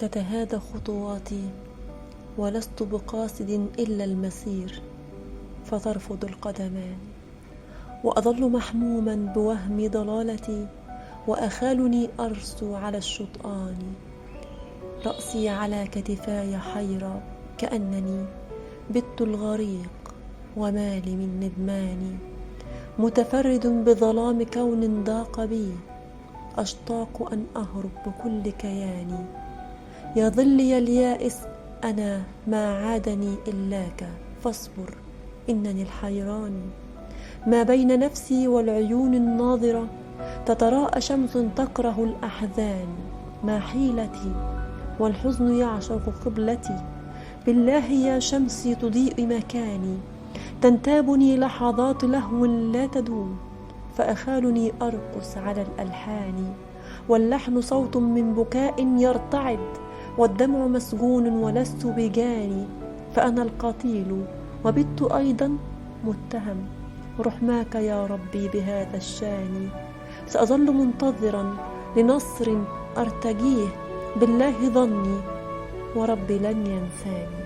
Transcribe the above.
تتهادى خطواتي ولست بقاصد إلا المسير، فترفض القدمان، وأظل محموما بوهم ضلالتي، وأخالني أرسو على الشطآن. رأسي على كتفاي حيرة، كأنني بت الغريق ومالي من ندماني، متفرد بظلام كون ضاق بي، أشتاق أن أهرب بكل كياني. يا ظلي اليائس أنا ما عادني إلاك، فاصبر إنني الحيران. ما بين نفسي والعيون الناظرة تتراءى شمس تكره الأحزان، ما حيلتي والحزن يعشق قبلتي، بالله يا شمسي تضيء مكاني. تنتابني لحظات لهو لا تدوم، فأخالني أرقص على الألحان، واللحن صوت من بكاء يرتعد، والدمع مسجون ولست بجاني. فأنا القتيل وبت أيضا متهم، رحماك يا ربي بهذا الشان. سأظل منتظرا لنصر أرتجيه، بالله ظني وربي لن ينساني.